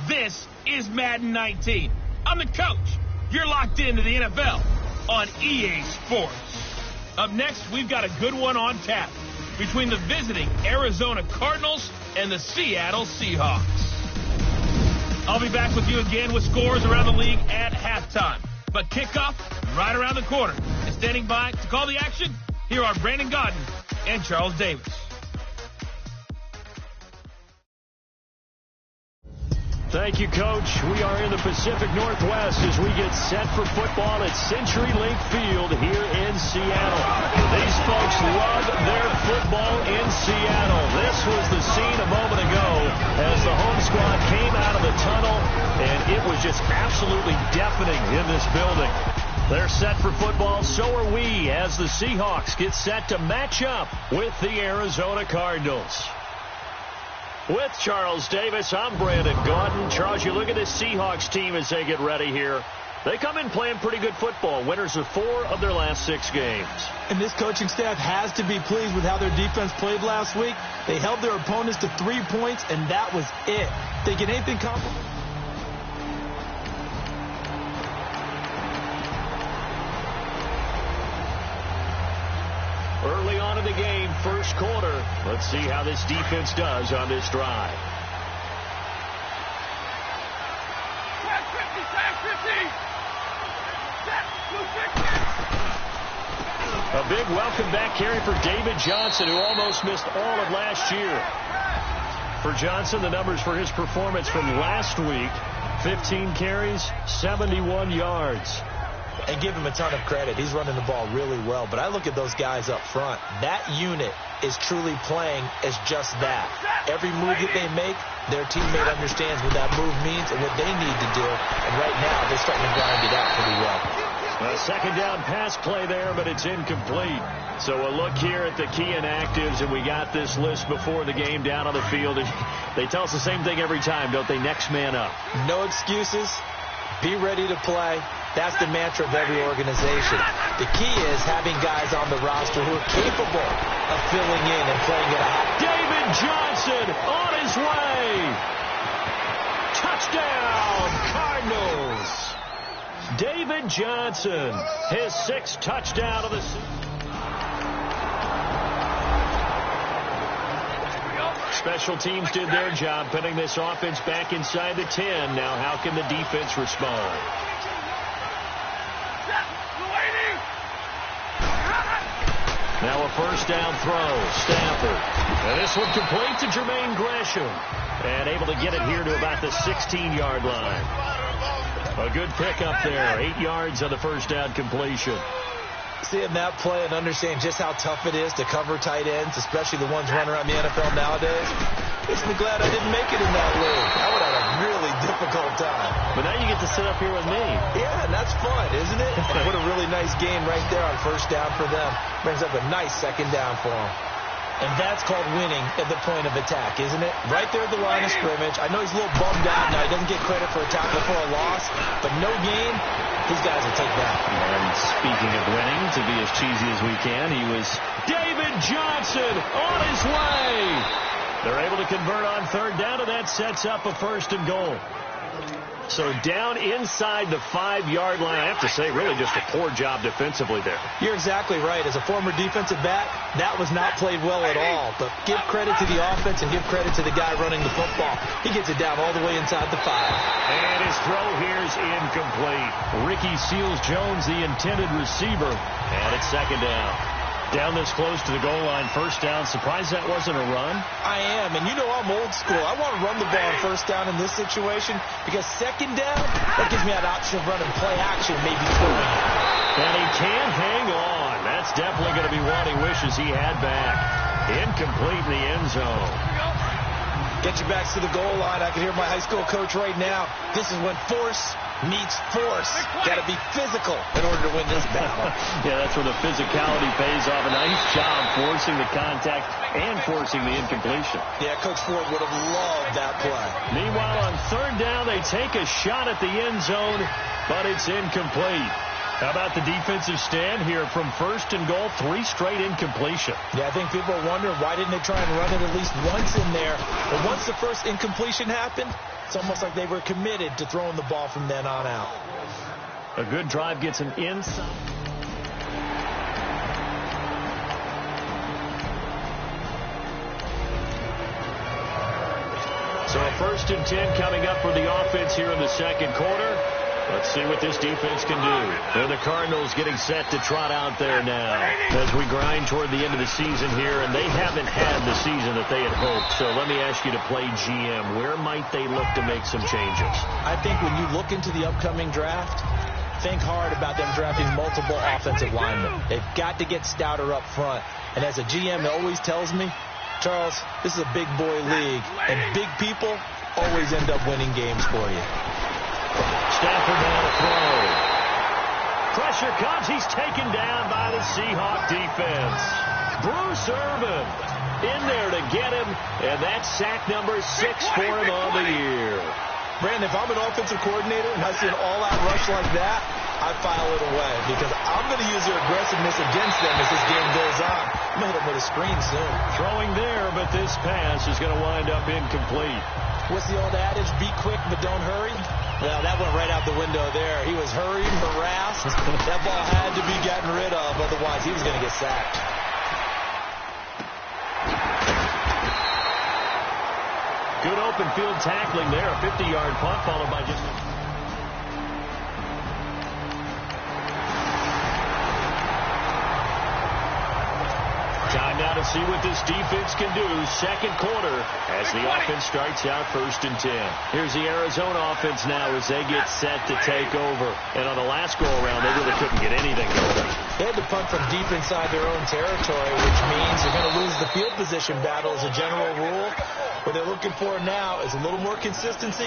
This is Madden 19. I'm the coach. You're locked into the NFL on EA Sports. Up next, we've got a good one on tap between the visiting Arizona Cardinals and the Seattle Seahawks. I'll be back with you again with scores around the league at halftime. But kickoff right around the corner. And standing by to call the action, here are Brandon Godden and Charles Davis. Thank you, Coach. We are in the Pacific Northwest as we get set for football at CenturyLink Field here in Seattle. These folks love their football in Seattle. This was the scene a moment ago as the home squad came out of the tunnel, and it was just absolutely deafening in this building. They're set for football, so are we, as the Seahawks get set to match up with the Arizona Cardinals. With Charles Davis, I'm Brandon Gaudin. Charles, you look at this Seahawks team as they get ready here. They come in playing pretty good football. Winners of 4 of their last 6 games. And this coaching staff has to be pleased with how their defense played last week. They held their opponents to 3 points, and that was it. Thinking anything comparable? Early on in the game, first quarter. Let's see how this defense does on this drive. A big welcome back carry for David Johnson, who almost missed all of last year. For Johnson, the numbers for his performance from last week: 15 carries, 71 yards. And give him a ton of credit. He's running the ball really well. But I look at those guys up front. That unit is truly playing as just that. Every move that they make, their teammate understands what that move means and what they need to do. And right now, they're starting to grind it out pretty well. A second down pass play there, but it's incomplete. So a look here at the key inactives, and we got this list before the game down on the field. They tell us the same thing every time, don't they? Next man up. No excuses. Be ready to play. That's the mantra of every organization. The key is having guys on the roster who are capable of filling in and playing at a high. David Johnson on his way. Touchdown, Cardinals. David Johnson, his 6th touchdown of the season. Special teams did their job, putting this offense back inside the 10. Now how can the defense respond? Now a first down throw. Stafford. And this one complete to Jermaine Gresham. And able to get it here to about the 16-yard line. A good pickup there. 8 yards on the first down completion. Seeing that play and understand just how tough it is to cover tight ends, especially the ones running around the NFL nowadays, makes me glad I didn't make it in that league. I would have had a really difficult time. But now you get to sit up here with me. Yeah, and that's fun, isn't it? And what a really nice game right there on first down for them. Brings up a nice second down for them. And that's called winning at the point of attack, isn't it? Right there at the line of scrimmage. I know he's a little bummed out now. He doesn't get credit for a tackle for a loss. But no gain, these guys will take that. And speaking of winning, to be as cheesy as we can, he was David Johnson on his way. They're able to convert on third down, and that sets up a 1st and goal. So down inside the 5-yard line. I have to say, really just a poor job defensively there. You're exactly right. As a former defensive back, that was not played well at all. But give credit to the offense and give credit to the guy running the football. He gets it down all the way inside the 5. And his throw here is incomplete. Ricky Seals-Jones, the intended receiver. And it's second down. Down this close to the goal line, first down. Surprised that wasn't a run? I am, and you know I'm old school. I want to run the ball on first down in this situation because second down, that gives me an option of running play action, maybe throwing. And he can't hang on. That's definitely going to be one he wishes he had back. Incomplete in the end zone. Get you back to the goal line. I can hear my high school coach right now. This is when force meets force. Got to be physical in order to win this battle. Yeah, that's where the physicality pays off. A nice job forcing the contact and forcing the incompletion. Yeah, Coach Ford would have loved that play. Meanwhile, on third down, they take a shot at the end zone, but it's incomplete. How about the defensive stand here from 1st and goal, 3 straight incompletion? Yeah, I think people are wondering why didn't they try and run it at least once in there. But once the first incompletion happened, it's almost like they were committed to throwing the ball from then on out. A good drive gets him inside. So a 1st and 10 coming up for the offense here in the second quarter. Let's see what this defense can do. They're the Cardinals getting set to trot out there now as we grind toward the end of the season here, and they haven't had the season that they had hoped. So let me ask you to play GM. Where might they look to make some changes? I think when you look into the upcoming draft, think hard about them drafting multiple offensive linemen. They've got to get stouter up front. And as a GM, it always tells me, Charles, this is a big boy league, and big people always end up winning games for you. Stafford on a throw. Pressure comes. He's taken down by the Seahawk defense. Bruce Irvin in there to get him, and that's sack number 6 for him on the year. Brandon, if I'm an offensive coordinator and I see an all-out rush like that, I file it away because I'm going to use their aggressiveness against them as this game goes on. I'm going to hit them with a screen soon. Throwing there, but this pass is going to wind up incomplete. What's the old adage? Be quick, but don't hurry. Well, that went right out the window there. He was hurried, harassed. That ball had to be gotten rid of, otherwise he was going to get sacked. Good open field tackling there. A 50-yard punt followed by just... Time now to see what this defense can do. Second quarter as the offense starts out 1st and 10. Here's the Arizona offense now as they get set to take over. And on the last go-around, they really couldn't get anything going. They had to punt from deep inside their own territory, which means they're going to lose the field position battle as a general rule. What they're looking for now is a little more consistency,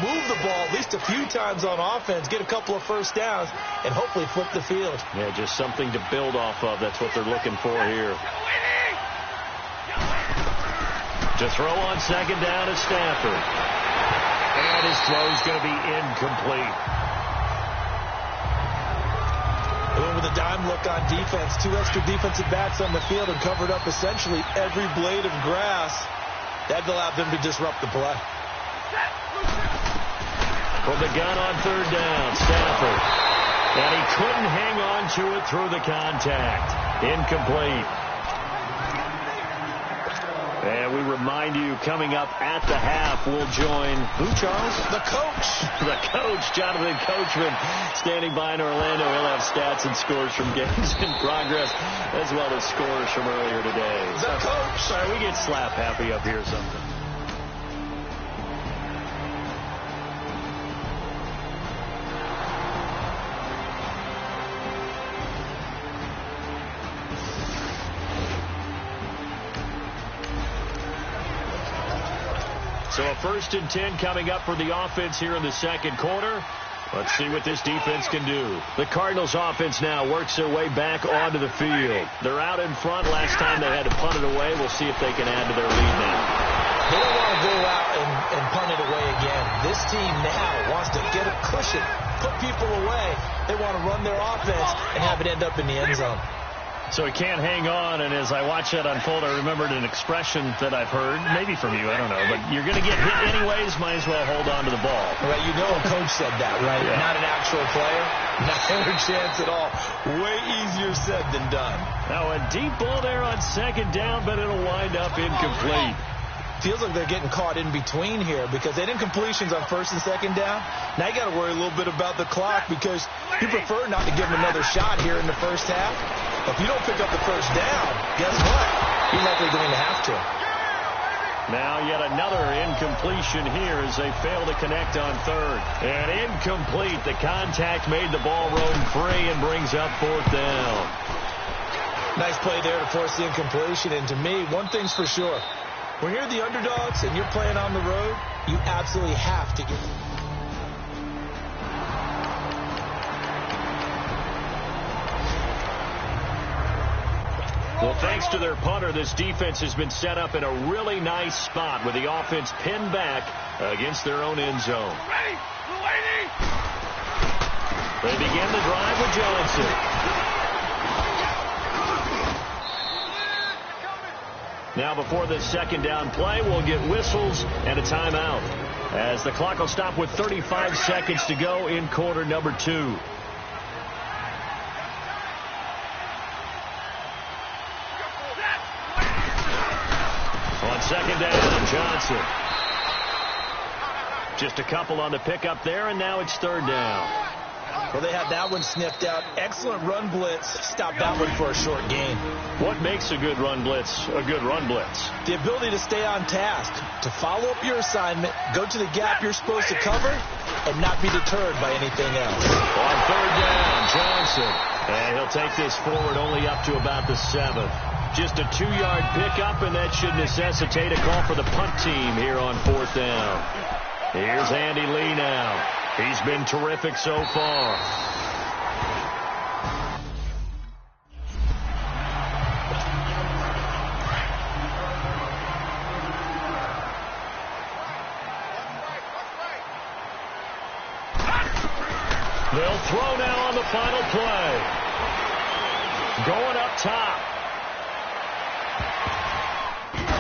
move the ball at least a few times on offense, get a couple of first downs, and hopefully flip the field. Yeah, just something to build off of. That's what they're looking for here. To throw on second down is Stafford. And his throw is going to be incomplete. With a dime look on defense, 2 extra defensive backs on the field and covered up essentially every blade of grass. That allowed them to disrupt the play. From the gun on 3rd down, Stafford. And he couldn't hang on to it through the contact. Incomplete. And we remind you, coming up at the half, we'll join who, Charles? The coach. The coach, Jonathan Coachman, standing by in Orlando. He'll have stats and scores from games in progress, as well as scores from earlier today. The coach. Sorry, we get slap happy up here something. So a 1st and 10 coming up for the offense here in the second quarter. Let's see what this defense can do. The Cardinals offense now works their way back onto the field. They're out in front. Last time they had to punt it away. We'll see if they can add to their lead now. They don't want to go out and punt it away again. This team now wants to get a cushion, put people away. They want to run their offense and have it end up in the end zone. So he can't hang on, and as I watch that unfold, I remembered an expression that I've heard, maybe from you, I don't know, but you're going to get hit anyways, might as well hold on to the ball. Right, you know a coach said that, right? Yeah. Not an actual player, not a chance at all. Way easier said than done. Now a deep ball there on second down, but it'll wind up incomplete. Feels like they're getting caught in between here because they did incompletions on 1st and 2nd down. Now you got to worry a little bit about the clock because you prefer not to give them another shot here in the first half. If you don't pick up the first down, guess what? You're likely going to have to. Now yet another incompletion here as they fail to connect on 3rd. And incomplete. The contact made the ball roam free and brings up 4th down. Nice play there to force the incompletion. And to me, one thing's for sure. When you're the underdogs and you're playing on the road, you absolutely have to get... Well, thanks to their punter, this defense has been set up in a really nice spot with the offense pinned back against their own end zone. They begin the drive with Johnson. Now before this second down play, we'll get whistles and a timeout, as the clock will stop with 35 seconds to go in quarter number 2. On second down, Johnson. Just a couple on the pickup there, and now it's third down. Well, they had that one sniffed out. Excellent run blitz. Stopped that one for a short gain. What makes a good run blitz a good run blitz? The ability to stay on task, to follow up your assignment, go to the gap you're supposed to cover, and not be deterred by anything else. On third down, Johnson. And he'll take this forward only up to about the 7. Just a 2-yard pickup, and that should necessitate a call for the punt team here on fourth down. Here's Andy Lee now. He's been terrific so far. They'll throw now on the final play. Going up top.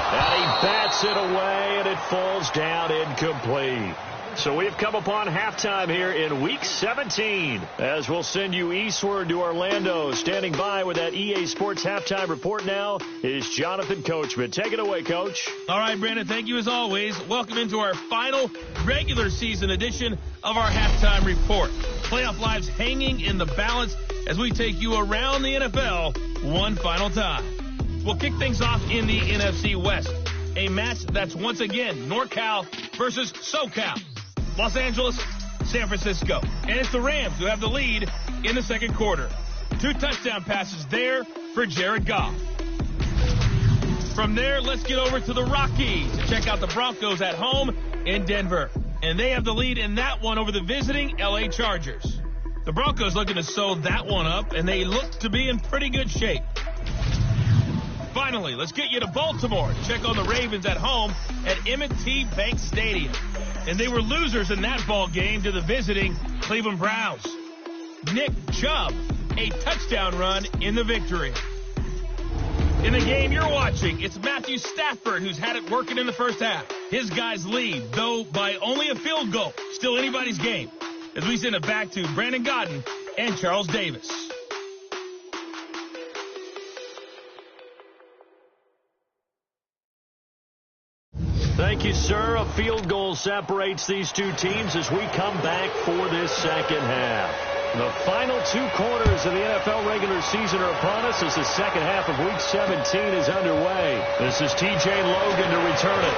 And he bats it away, and it falls down incomplete. So we've come upon halftime here in Week 17, as we'll send you eastward to Orlando. Standing by with that EA Sports halftime report now is Jonathan Coachman. Take it away, Coach. All right, Brandon, thank you as always. Welcome into our final regular season edition of our halftime report. Playoff lives hanging in the balance as we take you around the NFL one final time. We'll kick things off in the NFC West. A match that's once again NorCal versus SoCal. Los Angeles, San Francisco. And it's the Rams who have the lead in the second quarter. 2 touchdown passes there for Jared Goff. From there, let's get over to the Rockies to check out the Broncos at home in Denver. And they have the lead in that one over the visiting LA Chargers. The Broncos looking to sew that one up, and they look to be in pretty good shape. Finally, let's get you to Baltimore to check on the Ravens at home at M&T Bank Stadium. And they were losers in that ball game to the visiting Cleveland Browns. Nick Chubb, a touchdown run in the victory. In the game you're watching, it's Matthew Stafford who's had it working in the first half. His guys lead, though by only a field goal. Still anybody's game. As we send it back to Brandon Godden and Charles Davis. Thank you, sir. A field goal separates these two teams as we come back for this second half. The final 2 quarters of the NFL regular season are upon us as the second half of Week 17 is underway. This is T.J. Logan to return it.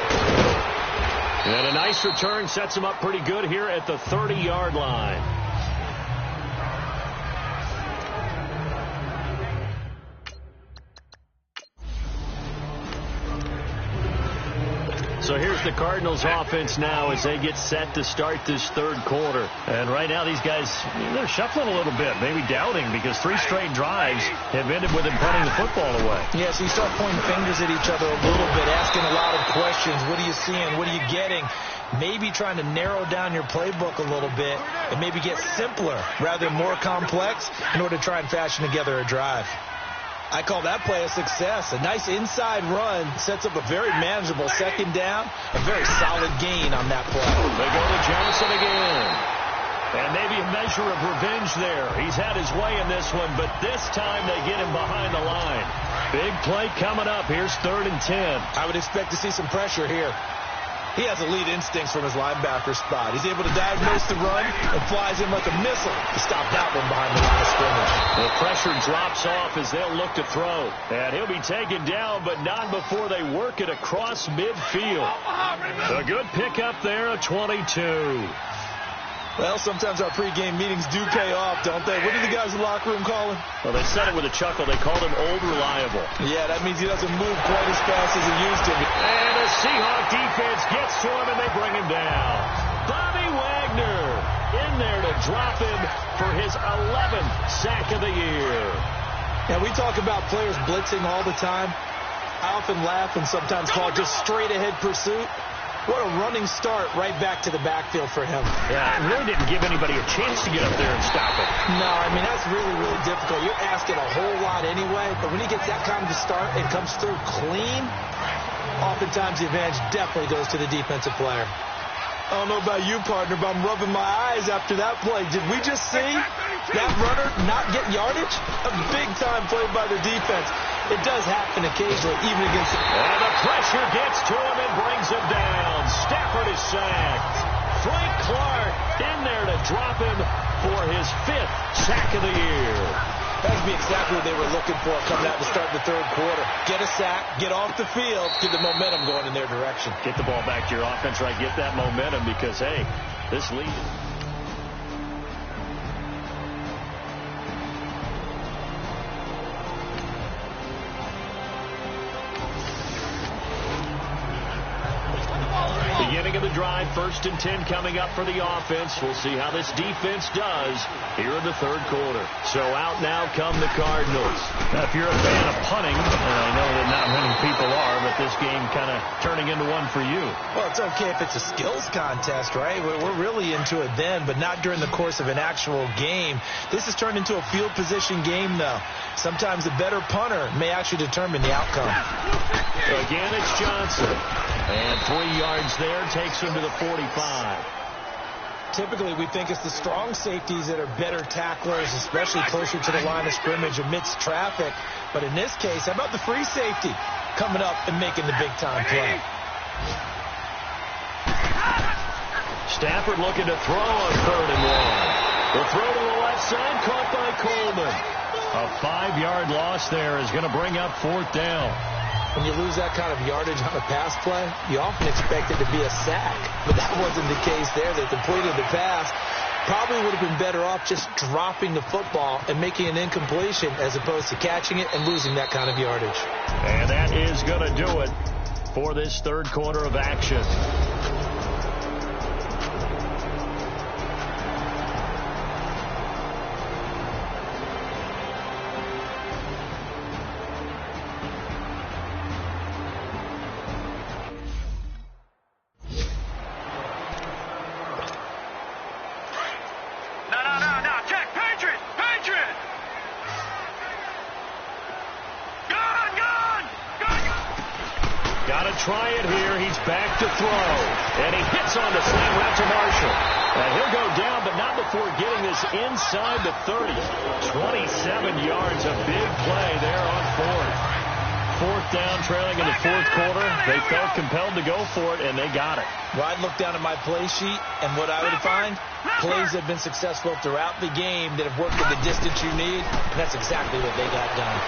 And a nice return sets him up pretty good here at the 30-yard line. So here's the Cardinals offense now as they get set to start this third quarter. And right now these guys, they're shuffling a little bit, maybe doubting, because 3 straight drives have ended with them putting the football away. Yeah, so you start pointing fingers at each other a little bit, asking a lot of questions. What are you seeing? What are you getting? Maybe trying to narrow down your playbook a little bit and maybe get simpler rather than more complex in order to try and fashion together a drive. I call that play a success. A nice inside run sets up a very manageable second down. A very solid gain on that play. They go to Johnson again. And maybe a measure of revenge there. He's had his way in this one, but this time they get him behind the line. Big play coming up. Here's 3rd and 10. I would expect to see some pressure here. He has elite instincts from his linebacker spot. He's able to diagnose the run and flies in like a missile to stop that one behind the line of scrimmage. The pressure drops off as they'll look to throw. And he'll be taken down, but not before they work it across midfield. A good pickup there, a 22. Well, sometimes our pregame meetings do pay off, don't they? What do the guys in the locker room call him? Well, they said it with a chuckle. They called him Old Reliable. Yeah, that means he doesn't move quite as fast as he used to. And the Seahawk defense gets to him, and they bring him down. Bobby Wagner in there to drop him for his 11th sack of the year. Yeah, we talk about players blitzing all the time. I often laugh and sometimes call it just straight-ahead pursuit. What a running start right back to the backfield for him. Yeah, it really didn't give anybody a chance to get up there and stop it. No, I mean, that's really, really difficult. You're asking a whole lot anyway, but when he gets that kind of a start and comes through clean, oftentimes the advantage definitely goes to the defensive player. I don't know about you, partner, but I'm rubbing my eyes after that play. Did we just see that runner not get yardage? A big-time play by the defense. It does happen occasionally, even against... And the pressure gets to him and brings him down. Stafford is sacked. Frank Clark in there to drop him for his 5th sack of the year. That would be exactly what they were looking for coming out to start the third quarter. Get a sack, get off the field, get the momentum going in their direction. Get the ball back to your offense, right? Get that momentum because, hey, this lead... Beginning of the drive, 1st and 10 coming up for the offense. We'll see how this defense does here in the third quarter. So out now come the Cardinals. Now, if you're a fan of punting, and I know that not many people are, but this game kind of turning into one for you. Well, it's okay if it's a skills contest, right? We're really into it then, but not during the course of an actual game. This has turned into a field position game, though. Sometimes the better punter may actually determine the outcome. Again, it's Johnson. And 3 yards there takes him to the 45. Typically, we think it's the strong safeties that are better tacklers, especially closer to the line of scrimmage amidst traffic. But in this case, how about the free safety coming up and making the big-time play? Stafford looking to throw on 3rd and 1. The throw to the left side, caught by Coleman. A 5-yard loss there is going to bring up 4th down. When you lose that kind of yardage on a pass play, you often expect it to be a sack. But that wasn't the case there. They completed the pass. Probably would have been better off just dropping the football and making an incompletion as opposed to catching it and losing that kind of yardage. And that is going to do it for this third quarter of action. Try it here. He's back to throw. And he hits on the slam route to Marshall. And he'll go down, but not before getting this inside the 30. 27 yards. A big play there on 4th. 4th down, trailing in the 4th quarter. They felt compelled to go for it, and they got it. Well, I'd look down at my play sheet, and what I would find, plays have been successful throughout the game that have worked at the distance you need, and that's exactly what they got done.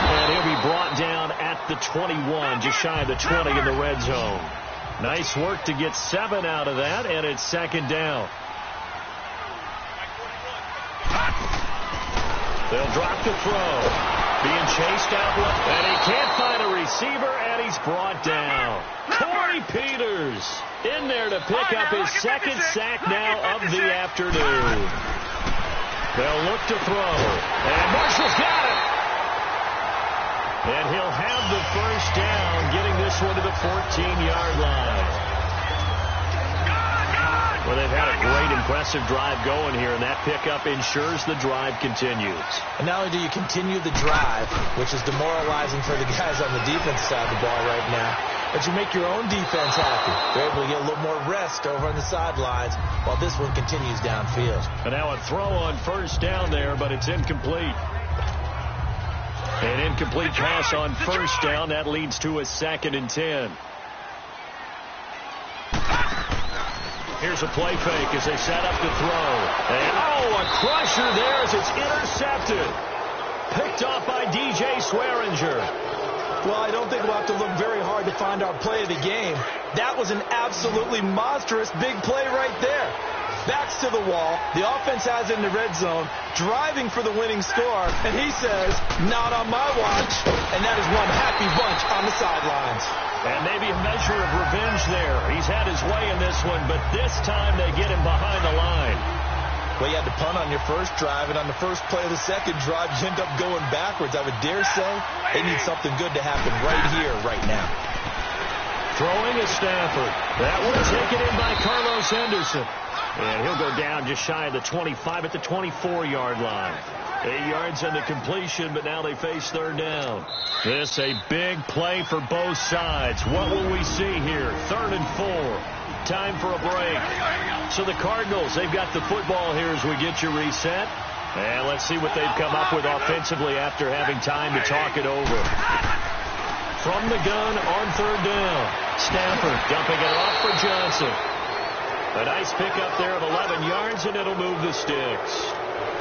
And he'll be brought down at the 21, just shy of the 20 in the red zone. Nice work to get 7 out of that, and it's 2nd down. They'll drop the throw. Being chased out left, and he can't find a receiver, and he's brought down. Corey Peters in there to pick up his 2nd sack now of the afternoon. They'll look to throw, and Marshall's got it. And he'll have the 1st down, getting this one to the 14-yard line. Well, they've had a great, impressive drive going here, and that pickup ensures the drive continues. And not only do you continue the drive, which is demoralizing for the guys on the defense side of the ball right now, but you make your own defense happy. They're able to get a little more rest over on the sidelines while this one continues downfield. And now a throw on 1st down there, but it's incomplete. An incomplete pass on 1st down. That leads to a 2nd and 10. Here's a play fake as they set up to throw. And, a crusher there as it's intercepted. Picked off by DJ Swearinger. Well, I don't think we'll have to look very hard to find our play of the game. That was an absolutely monstrous big play right there. Backs to the wall. The offense has it in the red zone, driving for the winning score, and he says, not on my watch. And that is one happy bunch on the sidelines. And maybe a measure of revenge there. He's had his way in this one, but this time they get him behind the line. Well, you had to punt on your first drive, and on the first play of the second drive, you end up going backwards. I would dare say they need something good to happen right here, right now. Throwing is Stafford. That one taken in by Carlos Henderson. And he'll go down just shy of the 25 at the 24-yard line. 8 yards on the completion, but now they face third down. This a big play for both sides. What will we see here? 3rd and 4. Time for a break. So the Cardinals, they've got the football here as we get you reset. And let's see what they've come up with offensively after having time to talk it over. From the gun on 3rd down. Stafford dumping it off for Johnson. A nice pickup there of 11 yards, and it'll move the sticks.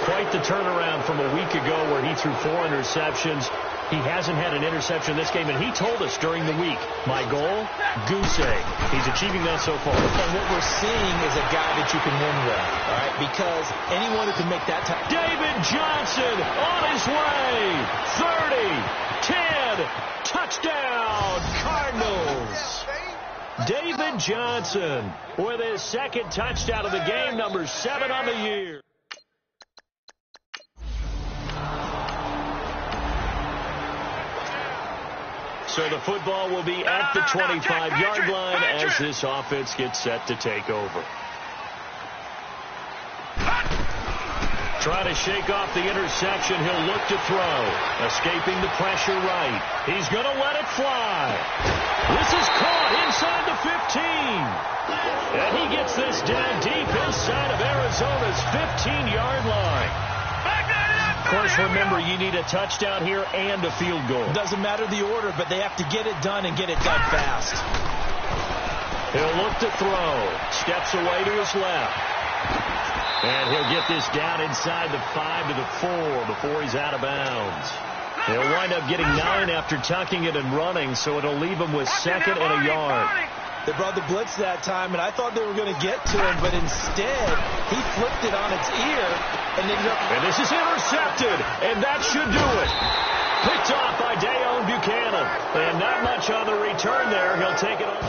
Quite the turnaround from a week ago where he threw 4 interceptions. He hasn't had an interception this game, and he told us during the week, my goal, goose egg. He's achieving that so far. And what we're seeing is a guy that you can win with, all right? Because anyone who can make that time. David Johnson on his way. 30, 10, touchdown, Cardinals. David Johnson with his 2nd touchdown of the game, number 7 on the year. So the football will be at the 25-yard line as this offense gets set to take over. Trying to shake off the interception. He'll look to throw. Escaping the pressure right. He's going to let it fly. This is caught inside the 15. And he gets this down deep inside of Arizona's 15-yard line. Of course, remember, you need a touchdown here and a field goal. Doesn't matter the order, but they have to get it done and get it done fast. He'll look to throw. Steps away to his left. And he'll get this down inside the 5 to the 4 before he's out of bounds. He'll wind up getting 9 after tucking it and running, so it'll leave him with 2nd and a yard. They brought the blitz that time, and I thought they were going to get to him, but instead, he flipped it on its ear. And this is intercepted, and that should do it. Picked off by Dayon Buchanan. And not much on the return there. He'll take it on.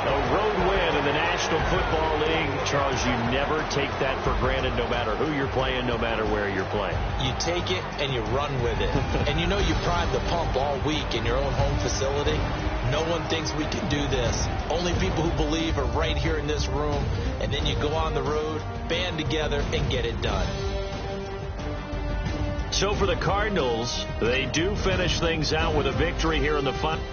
A road win in the National Football League. Charles, you never take that for granted no matter who you're playing, no matter where you're playing. You take it and you run with it. And you know you prime the pump all week in your own home facility. No one thinks we can do this. Only people who believe are right here in this room. And then you go on the road, band together, and get it done. So for the Cardinals, they do finish things out with a victory here in the final.